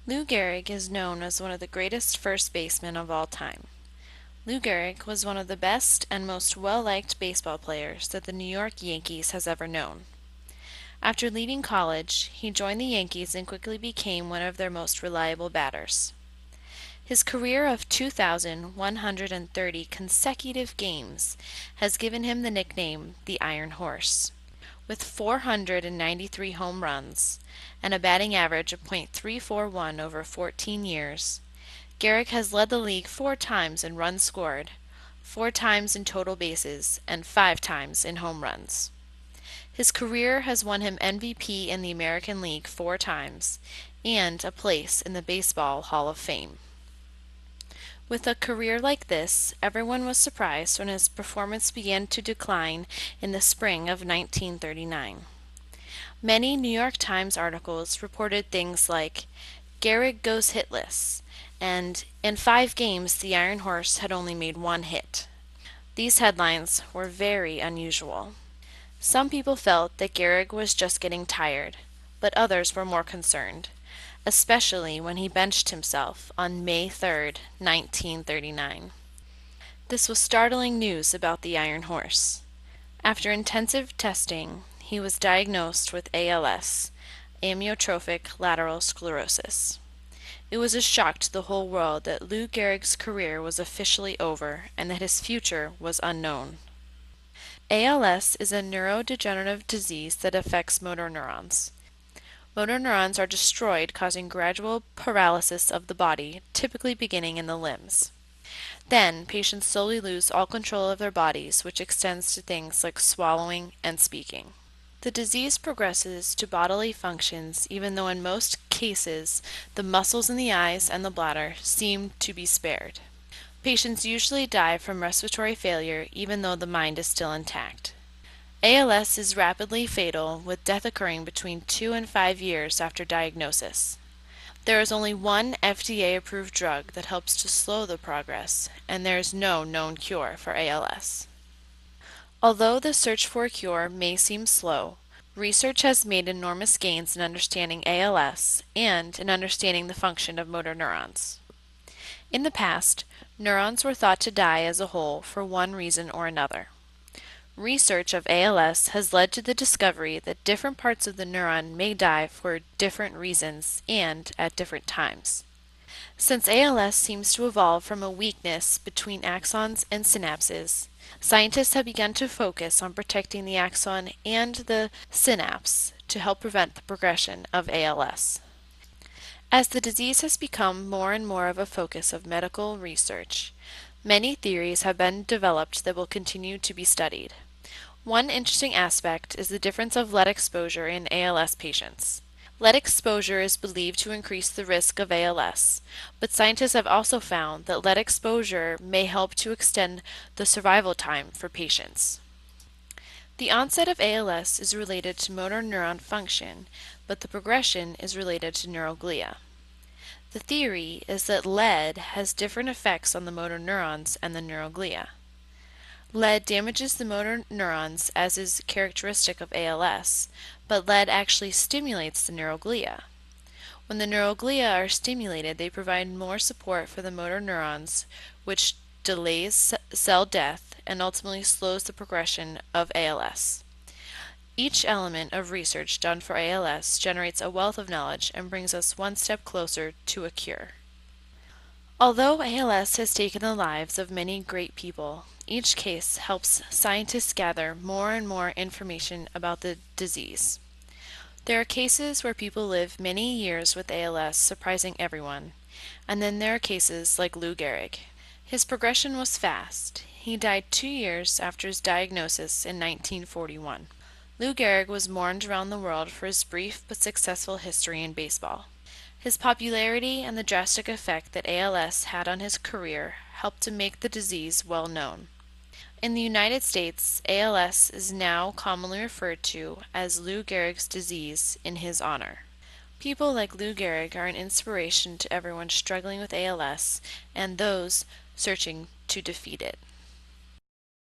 Lou Gehrig is known as one of the greatest first basemen of all time. Lou Gehrig was one of the best and most well-liked baseball players that the New York Yankees has ever known. After leaving college, he joined the Yankees and quickly became one of their most reliable batters. His career of 2,130 consecutive games has given him the nickname the Iron Horse. With 493 home runs and a batting average of .341 over 14 years, Gehrig has led the league 4 times in runs scored, 4 times in total bases, and 5 times in home runs. His career has won him MVP in the American League 4 times and a place in the Baseball Hall of Fame. With a career like this, everyone was surprised when his performance began to decline in the spring of 1939. Many New York Times articles reported things like, "Gehrig goes hitless," and "In 5 games the Iron Horse had only made 1 hit." These headlines were very unusual. Some people felt that Gehrig was just getting tired, but others were more concerned, especially when he benched himself on May 3, 1939. This was startling news about the Iron Horse. After intensive testing, he was diagnosed with ALS, amyotrophic lateral sclerosis. It was a shock to the whole world that Lou Gehrig's career was officially over and that his future was unknown. ALS is a neurodegenerative disease that affects motor neurons. Motor neurons are destroyed, causing gradual paralysis of the body, typically beginning in the limbs. Then, patients slowly lose all control of their bodies, which extends to things like swallowing and speaking. The disease progresses to bodily functions, even though in most cases the muscles in the eyes and the bladder seem to be spared. Patients usually die from respiratory failure, even though the mind is still intact. ALS is rapidly fatal, with death occurring between 2 and 5 years after diagnosis. There is only one FDA-approved drug that helps to slow the progress, and there is no known cure for ALS. Although the search for a cure may seem slow, research has made enormous gains in understanding ALS and in understanding the function of motor neurons. In the past, neurons were thought to die as a whole for one reason or another. Research of ALS has led to the discovery that different parts of the neuron may die for different reasons and at different times. Since ALS seems to evolve from a weakness between axons and synapses, scientists have begun to focus on protecting the axon and the synapse to help prevent the progression of ALS. As the disease has become more and more of a focus of medical research, many theories have been developed that will continue to be studied. One interesting aspect is the difference of lead exposure in ALS patients. Lead exposure is believed to increase the risk of ALS, but scientists have also found that lead exposure may help to extend the survival time for patients. The onset of ALS is related to motor neuron function, but the progression is related to neuroglia. The theory is that lead has different effects on the motor neurons and the neuroglia. Lead damages the motor neurons, as is characteristic of ALS, but lead actually stimulates the neuroglia. When the neuroglia are stimulated, they provide more support for the motor neurons, which delays cell death and ultimately slows the progression of ALS. Each element of research done for ALS generates a wealth of knowledge and brings us one step closer to a cure. Although ALS has taken the lives of many great people, each case helps scientists gather more and more information about the disease. There are cases where people live many years with ALS, surprising everyone, and then there are cases like Lou Gehrig. His progression was fast. He died 2 years after his diagnosis in 1941. Lou Gehrig was mourned around the world for his brief but successful history in baseball. His popularity and the drastic effect that ALS had on his career helped to make the disease well known. In the United States, ALS is now commonly referred to as Lou Gehrig's disease in his honor. People like Lou Gehrig are an inspiration to everyone struggling with ALS and those searching to defeat it.